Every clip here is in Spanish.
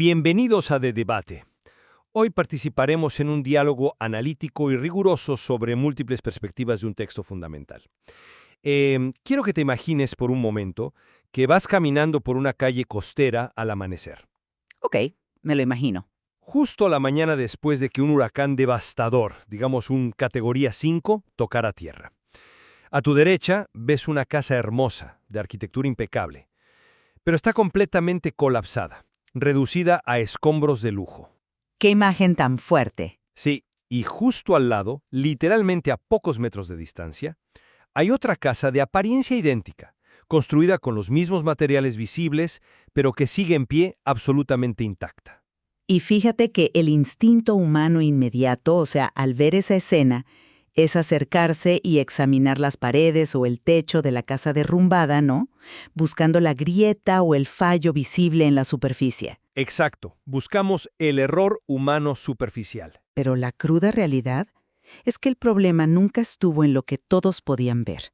Bienvenidos a The Debate. Hoy participaremos en un diálogo analítico y riguroso sobre múltiples perspectivas de un texto fundamental. Quiero que te imagines por un momento que vas caminando por una calle costera al amanecer. Ok, me lo imagino. Justo a la mañana después de que un huracán devastador, digamos un categoría 5, tocara tierra. A tu derecha ves una casa hermosa, de arquitectura impecable, pero está completamente colapsada, reducida a escombros de lujo. ¡Qué imagen tan fuerte! Sí, y justo al lado, literalmente a pocos metros de distancia, hay otra casa de apariencia idéntica, construida con los mismos materiales visibles, pero que sigue en pie absolutamente intacta. Y fíjate que el instinto humano inmediato, o sea, al ver esa escena, es acercarse y examinar las paredes o el techo de la casa derrumbada, ¿no? Buscando la grieta o el fallo visible en la superficie. Exacto, buscamos el error humano superficial. Pero la cruda realidad es que el problema nunca estuvo en lo que todos podían ver.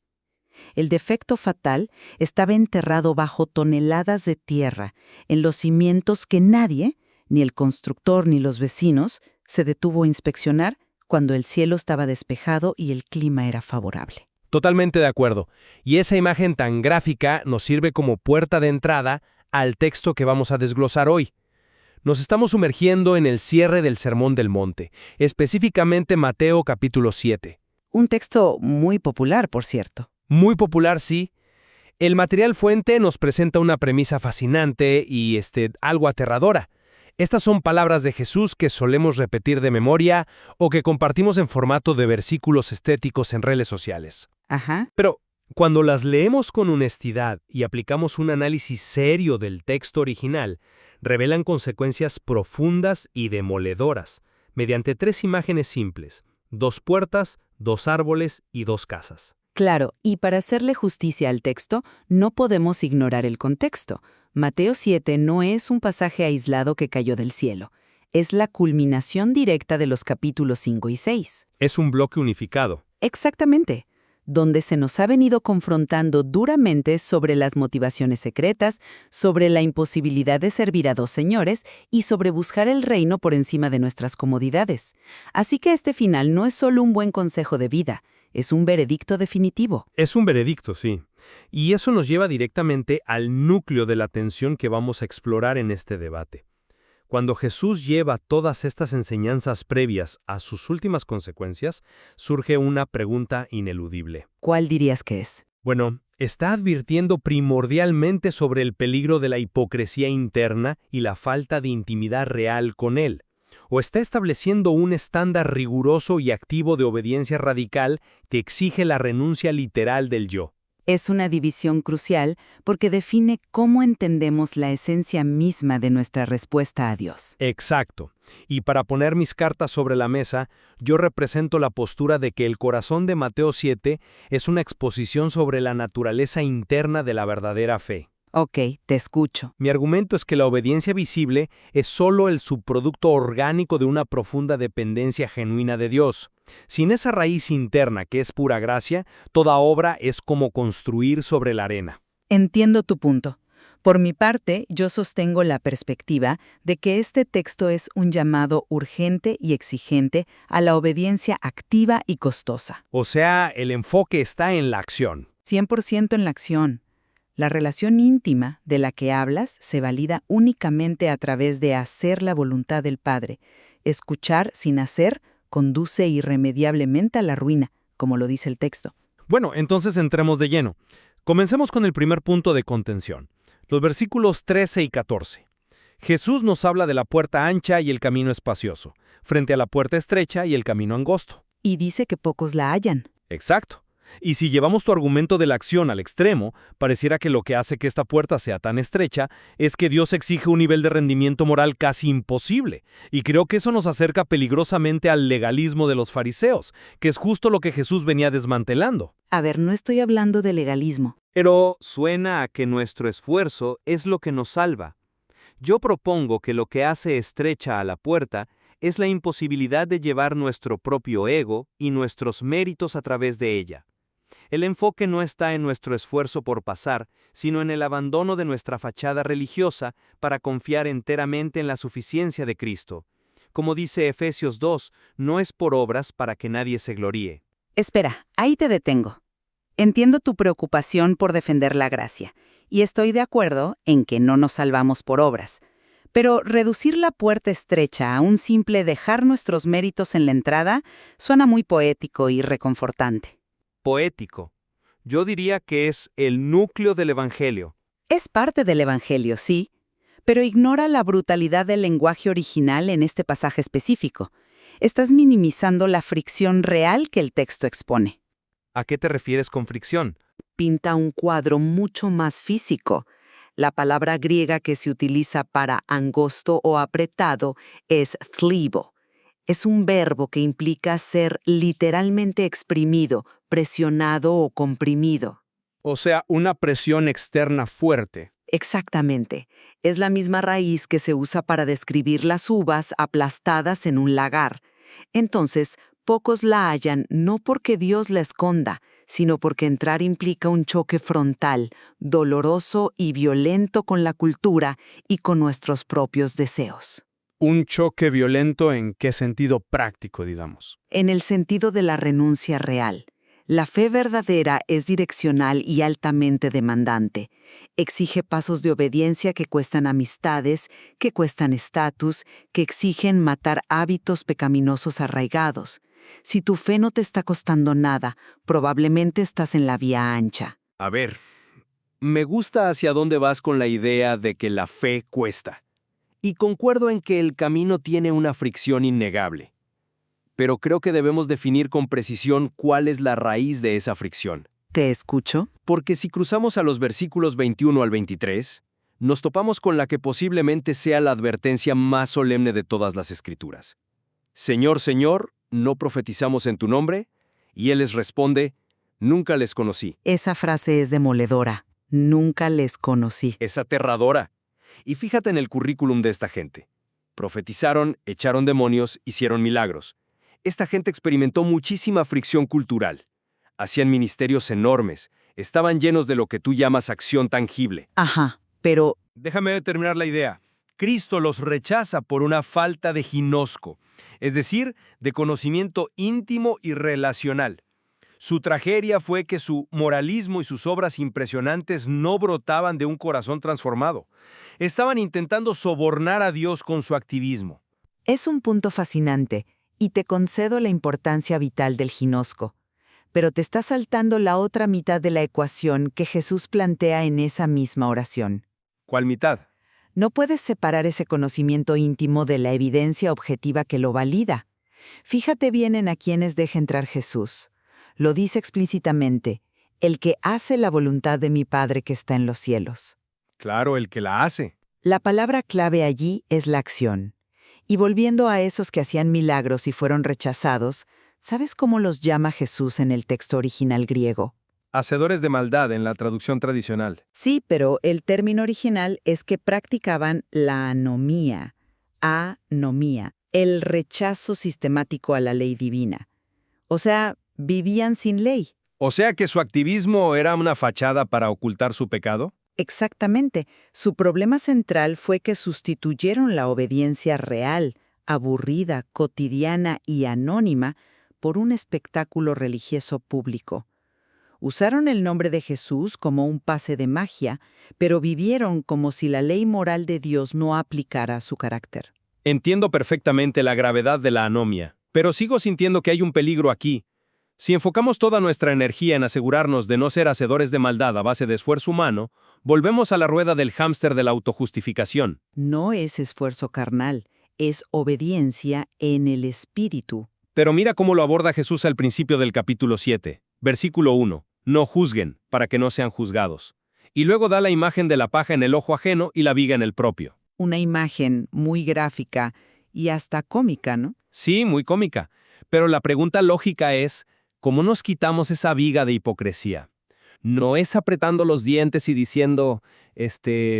El defecto fatal estaba enterrado bajo toneladas de tierra, en los cimientos que nadie, ni el constructor ni los vecinos, se detuvo a inspeccionar cuando el cielo estaba despejado y el clima era favorable. Totalmente de acuerdo. Y esa imagen tan gráfica nos sirve como puerta de entrada al texto que vamos a desglosar hoy. Nos estamos sumergiendo en el cierre del Sermón del Monte, específicamente Mateo capítulo 7. Un texto muy popular, por cierto. Muy popular, sí. El material fuente nos presenta una premisa fascinante y algo aterradora. Estas son palabras de Jesús que solemos repetir de memoria o que compartimos en formato de versículos estéticos en redes sociales. Ajá. Pero cuando las leemos con honestidad y aplicamos un análisis serio del texto original, revelan consecuencias profundas y demoledoras, mediante 3 imágenes simples: 2 puertas, 2 árboles y 2 casas. Claro, y para hacerle justicia al texto, no podemos ignorar el contexto. Mateo 7 no es un pasaje aislado que cayó del cielo. Es la culminación directa de los capítulos 5 y 6. Es un bloque unificado. Exactamente, donde se nos ha venido confrontando duramente sobre las motivaciones secretas, sobre la imposibilidad de servir a 2 señores y sobre buscar el reino por encima de nuestras comodidades. Así que este final no es solo un buen consejo de vida, es un veredicto definitivo. Es un veredicto, sí. Y eso nos lleva directamente al núcleo de la tensión que vamos a explorar en este debate. Cuando Jesús lleva todas estas enseñanzas previas a sus últimas consecuencias, surge una pregunta ineludible. ¿Cuál dirías que es? Bueno, está advirtiendo primordialmente sobre el peligro de la hipocresía interna y la falta de intimidad real con Él. ¿O está estableciendo un estándar riguroso y activo de obediencia radical que exige la renuncia literal del yo? Es una división crucial porque define cómo entendemos la esencia misma de nuestra respuesta a Dios. Exacto. Y para poner mis cartas sobre la mesa, yo represento la postura de que el corazón de Mateo 7 es una exposición sobre la naturaleza interna de la verdadera fe. Ok, te escucho. Mi argumento es que la obediencia visible es solo el subproducto orgánico de una profunda dependencia genuina de Dios. Sin esa raíz interna que es pura gracia, toda obra es como construir sobre la arena. Entiendo tu punto. Por mi parte, yo sostengo la perspectiva de que este texto es un llamado urgente y exigente a la obediencia activa y costosa. O sea, el enfoque está en la acción. 100% en la acción. La relación íntima de la que hablas se valida únicamente a través de hacer la voluntad del Padre. Escuchar sin hacer conduce irremediablemente a la ruina, como lo dice el texto. Bueno, entonces entremos de lleno. Comencemos con el primer punto de contención, los versículos 13 y 14. Jesús nos habla de la puerta ancha y el camino espacioso, frente a la puerta estrecha y el camino angosto. Y dice que pocos la hallan. Exacto. Y si llevamos tu argumento de la acción al extremo, pareciera que lo que hace que esta puerta sea tan estrecha es que Dios exige un nivel de rendimiento moral casi imposible. Y creo que eso nos acerca peligrosamente al legalismo de los fariseos, que es justo lo que Jesús venía desmantelando. A ver, no estoy hablando de legalismo. Pero suena a que nuestro esfuerzo es lo que nos salva. Yo propongo que lo que hace estrecha a la puerta es la imposibilidad de llevar nuestro propio ego y nuestros méritos a través de ella. El enfoque no está en nuestro esfuerzo por pasar, sino en el abandono de nuestra fachada religiosa para confiar enteramente en la suficiencia de Cristo. Como dice Efesios 2, no es por obras para que nadie se gloríe. Espera, ahí te detengo. Entiendo tu preocupación por defender la gracia, y estoy de acuerdo en que no nos salvamos por obras. Pero reducir la puerta estrecha a un simple dejar nuestros méritos en la entrada suena muy poético y reconfortante. Poético. Yo diría que es el núcleo del Evangelio. Es parte del Evangelio, sí, pero ignora la brutalidad del lenguaje original en este pasaje específico. Estás minimizando la fricción real que el texto expone. ¿A qué te refieres con fricción? Pinta un cuadro mucho más físico. La palabra griega que se utiliza para angosto o apretado es thlibo. Es un verbo que implica ser literalmente exprimido, presionado o comprimido. O sea, una presión externa fuerte. Exactamente. Es la misma raíz que se usa para describir las uvas aplastadas en un lagar. Entonces, pocos la hallan no porque Dios la esconda, sino porque entrar implica un choque frontal, doloroso y violento con la cultura y con nuestros propios deseos. ¿Un choque violento en qué sentido práctico, digamos? En el sentido de la renuncia real. La fe verdadera es direccional y altamente demandante. Exige pasos de obediencia que cuestan amistades, que cuestan estatus, que exigen matar hábitos pecaminosos arraigados. Si tu fe no te está costando nada, probablemente estás en la vía ancha. A ver, me gusta hacia dónde vas con la idea de que la fe cuesta. Y concuerdo en que el camino tiene una fricción innegable. Pero creo que debemos definir con precisión cuál es la raíz de esa fricción. ¿Te escucho? Porque si cruzamos a los versículos 21 al 23, nos topamos con la que posiblemente sea la advertencia más solemne de todas las Escrituras. Señor, Señor, ¿no profetizamos en tu nombre? Y él les responde, nunca les conocí. Esa frase es demoledora. Nunca les conocí. Es aterradora. Y fíjate en el currículum de esta gente. Profetizaron, echaron demonios, hicieron milagros. Esta gente experimentó muchísima fricción cultural. Hacían ministerios enormes. Estaban llenos de lo que tú llamas acción tangible. Ajá, pero Déjame terminar la idea. Cristo los rechaza por una falta de ginosco, es decir, de conocimiento íntimo y relacional. Su tragedia fue que su moralismo y sus obras impresionantes no brotaban de un corazón transformado. Estaban intentando sobornar a Dios con su activismo. es un punto fascinante, y te concedo la importancia vital del ginosco. Pero te está saltando la otra mitad de la ecuación que Jesús plantea en esa misma oración. ¿Cuál mitad? No puedes separar ese conocimiento íntimo de la evidencia objetiva que lo valida. Fíjate bien en a quienes deja entrar Jesús. Lo dice explícitamente, el que hace la voluntad de mi Padre que está en los cielos. Claro, el que la hace. La palabra clave allí es la acción. Y volviendo a esos que hacían milagros y fueron rechazados, ¿sabes cómo los llama Jesús en el texto original griego? Hacedores de maldad en la traducción tradicional. Sí, pero el término original es que practicaban la anomía, el rechazo sistemático a la ley divina. O sea, vivían sin ley. O sea que su activismo era una fachada para ocultar su pecado. Exactamente. Su problema central fue que sustituyeron la obediencia real, aburrida, cotidiana y anónima por un espectáculo religioso público. Usaron el nombre de Jesús como un pase de magia, pero vivieron como si la ley moral de Dios no aplicara a su carácter. Entiendo perfectamente la gravedad de la anomia, pero sigo sintiendo que hay un peligro aquí. Si enfocamos toda nuestra energía en asegurarnos de no ser hacedores de maldad a base de esfuerzo humano, volvemos a la rueda del hámster de la autojustificación. No es esfuerzo carnal, es obediencia en el espíritu. Pero mira cómo lo aborda Jesús al principio del capítulo 7, versículo 1. No juzguen, para que no sean juzgados. Y luego da la imagen de la paja en el ojo ajeno y la viga en el propio. Una imagen muy gráfica y hasta cómica, ¿no? Sí, muy cómica. Pero la pregunta lógica es, ¿cómo nos quitamos esa viga de hipocresía? No es apretando los dientes y diciendo,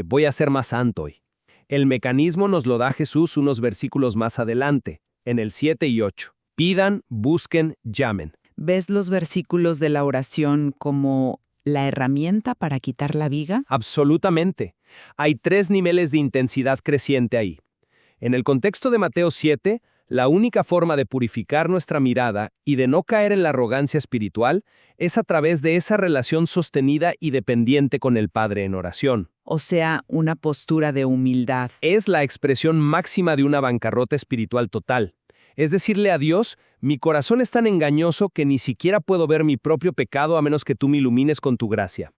voy a ser más santo hoy. El mecanismo nos lo da Jesús unos versículos más adelante, en el 7 y 8. Pidan, busquen, llamen. ¿Ves los versículos de la oración como la herramienta para quitar la viga? Absolutamente. Hay 3 niveles de intensidad creciente ahí. En el contexto de Mateo 7, la única forma de purificar nuestra mirada y de no caer en la arrogancia espiritual es a través de esa relación sostenida y dependiente con el Padre en oración. O sea, una postura de humildad. Es la expresión máxima de una bancarrota espiritual total. Es decirle a Dios, mi corazón es tan engañoso que ni siquiera puedo ver mi propio pecado a menos que tú me ilumines con tu gracia.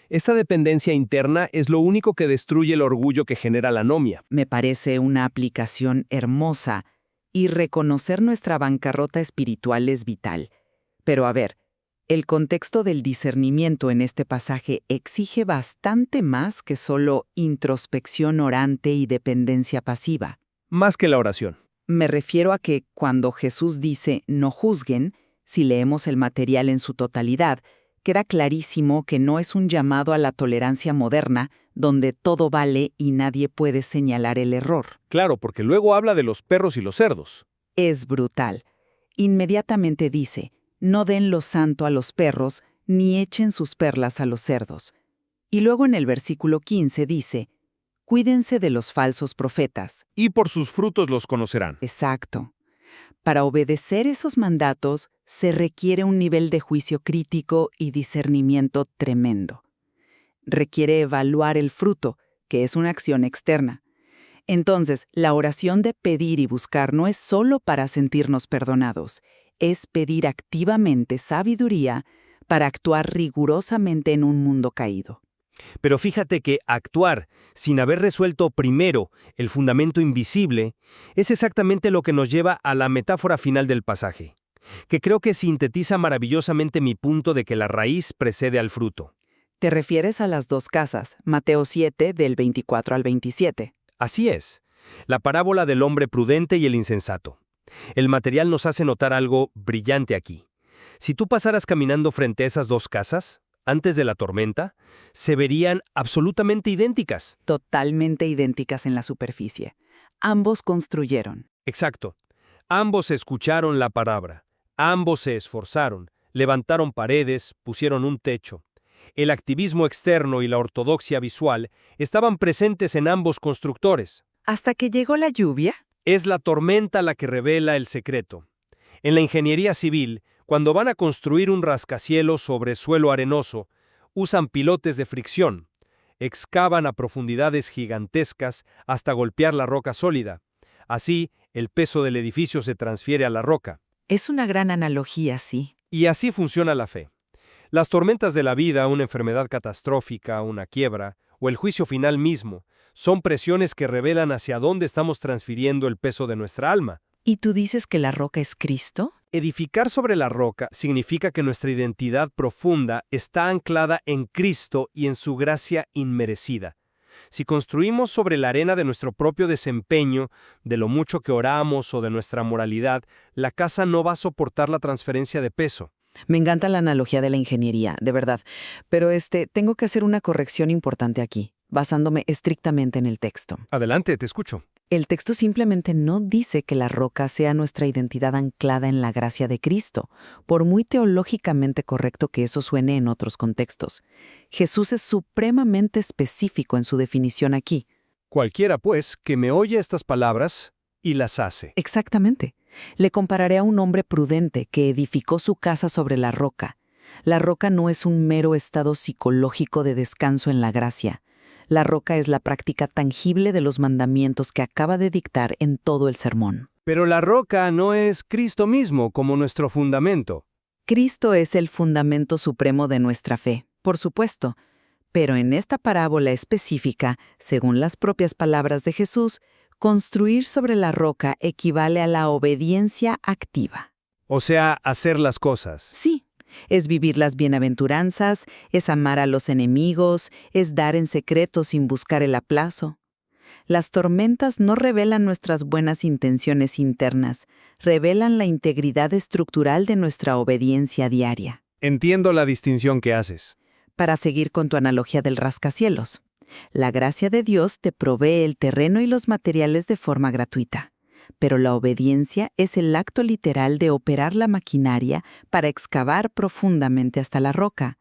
Esta dependencia interna es lo único que destruye el orgullo que genera la anomia. Me parece una aplicación hermosa, y reconocer nuestra bancarrota espiritual es vital. Pero a ver, el contexto del discernimiento en este pasaje exige bastante más que solo introspección orante y dependencia pasiva. Más que la oración. Me refiero a que cuando Jesús dice no juzguen, si leemos el material en su totalidad, queda clarísimo que no es un llamado a la tolerancia moderna, donde todo vale y nadie puede señalar el error. Claro, porque luego habla de los perros y los cerdos. Es brutal. Inmediatamente dice, no den lo santo a los perros, ni echen sus perlas a los cerdos. Y luego en el versículo 15 dice, cuídense de los falsos profetas. Y por sus frutos los conocerán. Exacto. Para obedecer esos mandatos se requiere un nivel de juicio crítico y discernimiento tremendo. Requiere evaluar el fruto, que es una acción externa. Entonces, la oración de pedir y buscar no es solo para sentirnos perdonados, es pedir activamente sabiduría para actuar rigurosamente en un mundo caído. Pero fíjate que actuar sin haber resuelto primero el fundamento invisible es exactamente lo que nos lleva a la metáfora final del pasaje, que creo que sintetiza maravillosamente mi punto de que la raíz precede al fruto. Te refieres a las 2 casas, Mateo 7, del 24 al 27. Así es, la parábola del hombre prudente y el insensato. El material nos hace notar algo brillante aquí. Si tú pasaras caminando frente a esas 2 casas, antes de la tormenta, se verían absolutamente idénticas. Totalmente idénticas en la superficie. Ambos construyeron. Exacto. Ambos escucharon la palabra. Ambos se esforzaron, levantaron paredes, pusieron un techo. El activismo externo y la ortodoxia visual estaban presentes en ambos constructores. Hasta que llegó la lluvia. Es la tormenta la que revela el secreto. En la ingeniería civil, cuando van a construir un rascacielos sobre suelo arenoso, usan pilotes de fricción. Excavan a profundidades gigantescas hasta golpear la roca sólida. Así, el peso del edificio se transfiere a la roca. Es una gran analogía, sí. Y así funciona la fe. Las tormentas de la vida, una enfermedad catastrófica, una quiebra, o el juicio final mismo, son presiones que revelan hacia dónde estamos transfiriendo el peso de nuestra alma. ¿Y tú dices que la roca es Cristo? Edificar sobre la roca significa que nuestra identidad profunda está anclada en Cristo y en su gracia inmerecida. Si construimos sobre la arena de nuestro propio desempeño, de lo mucho que oramos o de nuestra moralidad, la casa no va a soportar la transferencia de peso. Me encanta la analogía de la ingeniería, de verdad. Pero tengo que hacer una corrección importante aquí, basándome estrictamente en el texto. Adelante, te escucho. El texto simplemente no dice que la roca sea nuestra identidad anclada en la gracia de Cristo, por muy teológicamente correcto que eso suene en otros contextos. Jesús es supremamente específico en su definición aquí. Cualquiera, pues, que me oye estas palabras y las hace. Exactamente. Le compararé a un hombre prudente que edificó su casa sobre la roca. La roca no es un mero estado psicológico de descanso en la gracia. La roca es la práctica tangible de los mandamientos que acaba de dictar en todo el sermón. Pero la roca no es Cristo mismo como nuestro fundamento. Cristo es el fundamento supremo de nuestra fe, por supuesto. Pero en esta parábola específica, según las propias palabras de Jesús, construir sobre la roca equivale a la obediencia activa. O sea, hacer las cosas. Sí. Es vivir las bienaventuranzas, es amar a los enemigos, es dar en secreto sin buscar el aplauso. Las tormentas no revelan nuestras buenas intenciones internas, revelan la integridad estructural de nuestra obediencia diaria. Entiendo la distinción que haces. Para seguir con tu analogía del rascacielos, la gracia de Dios te provee el terreno y los materiales de forma gratuita. pero la obediencia es el acto literal de operar la maquinaria para excavar profundamente hasta la roca.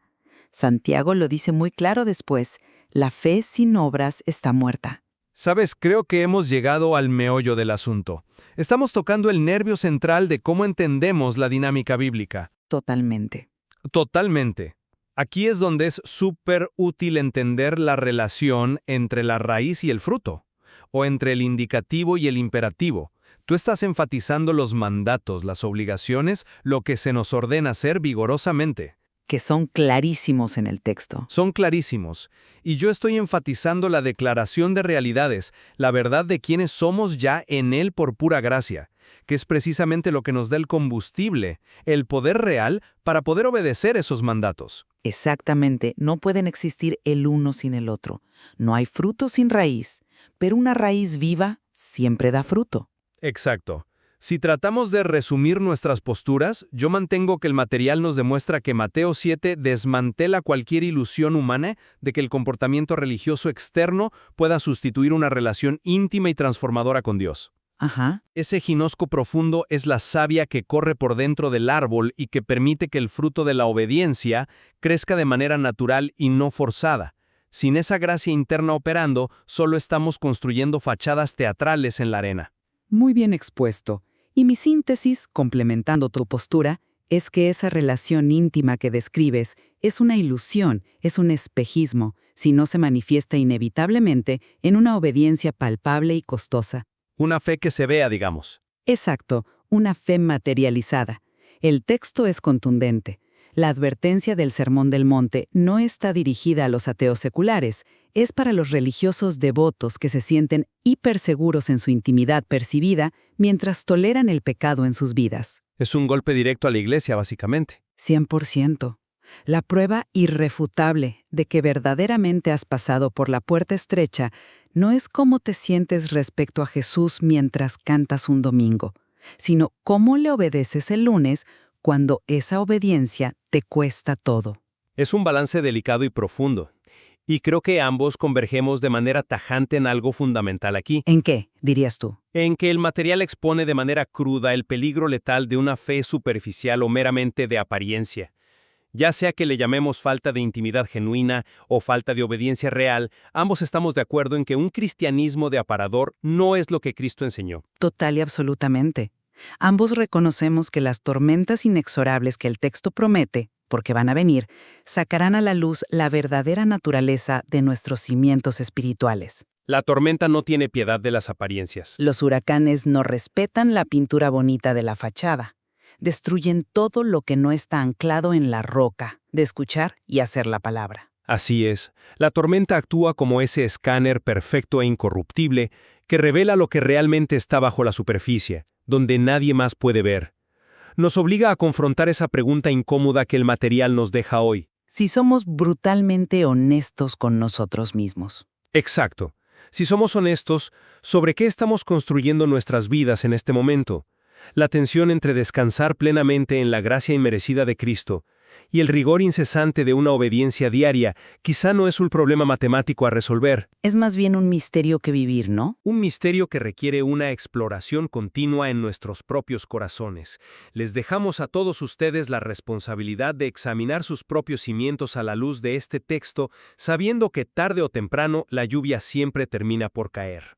Santiago lo dice muy claro después: la fe sin obras está muerta. Sabes, creo que hemos llegado al meollo del asunto. Estamos tocando el nervio central de cómo entendemos la dinámica bíblica. Totalmente. Totalmente. Aquí es donde es súper útil entender la relación entre la raíz y el fruto, o entre el indicativo y el imperativo. Tú estás enfatizando los mandatos, las obligaciones, lo que se nos ordena hacer vigorosamente. Que son clarísimos en el texto. Son clarísimos. Y yo estoy enfatizando la declaración de realidades, la verdad de quienes somos ya en Él por pura gracia, que es precisamente lo que nos da el combustible, el poder real para poder obedecer esos mandatos. Exactamente, no pueden existir el uno sin el otro. No hay fruto sin raíz, pero una raíz viva siempre da fruto. Exacto. Si tratamos de resumir nuestras posturas, yo mantengo que el material nos demuestra que Mateo 7 desmantela cualquier ilusión humana de que el comportamiento religioso externo pueda sustituir una relación íntima y transformadora con Dios. Ajá. Ese ginosco profundo es la savia que corre por dentro del árbol y que permite que el fruto de la obediencia crezca de manera natural y no forzada. Sin esa gracia interna operando, solo estamos construyendo fachadas teatrales en la arena. Muy bien expuesto. Y mi síntesis, complementando tu postura, es que esa relación íntima que describes es una ilusión, es un espejismo, si no se manifiesta inevitablemente en una obediencia palpable y costosa. Una fe que se vea, digamos. Exacto, una fe materializada. El texto es contundente. La advertencia del Sermón del Monte no está dirigida a los ateos seculares, es para los religiosos devotos que se sienten hiperseguros en su intimidad percibida mientras toleran el pecado en sus vidas. Es un golpe directo a la iglesia, básicamente. 100%. La prueba irrefutable de que verdaderamente has pasado por la puerta estrecha no es cómo te sientes respecto a Jesús mientras cantas un domingo, sino cómo le obedeces el lunes cuando esa obediencia te cuesta todo. Es un balance delicado y profundo. Y creo que ambos convergemos de manera tajante en algo fundamental aquí. ¿En qué, dirías tú? En que el material expone de manera cruda el peligro letal de una fe superficial o meramente de apariencia. Ya sea que le llamemos falta de intimidad genuina o falta de obediencia real, ambos estamos de acuerdo en que un cristianismo de aparador no es lo que Cristo enseñó. Total y absolutamente. Ambos reconocemos que las tormentas inexorables que el texto promete, porque van a venir, sacarán a la luz la verdadera naturaleza de nuestros cimientos espirituales. La tormenta no tiene piedad de las apariencias. Los huracanes no respetan la pintura bonita de la fachada. Destruyen todo lo que no está anclado en la roca, de escuchar y hacer la palabra. Así es, la tormenta actúa como ese escáner perfecto e incorruptible que revela lo que realmente está bajo la superficie, donde nadie más puede ver. Nos obliga a confrontar esa pregunta incómoda que el material nos deja hoy. Si somos brutalmente honestos con nosotros mismos. Exacto. Si somos honestos, ¿sobre qué estamos construyendo nuestras vidas en este momento? La tensión entre descansar plenamente en la gracia inmerecida de Cristo y el rigor incesante de una obediencia diaria quizá no es un problema matemático a resolver. Es más bien un misterio que vivir, ¿no? Un misterio que requiere una exploración continua en nuestros propios corazones. Les dejamos a todos ustedes la responsabilidad de examinar sus propios cimientos a la luz de este texto, sabiendo que tarde o temprano la lluvia siempre termina por caer.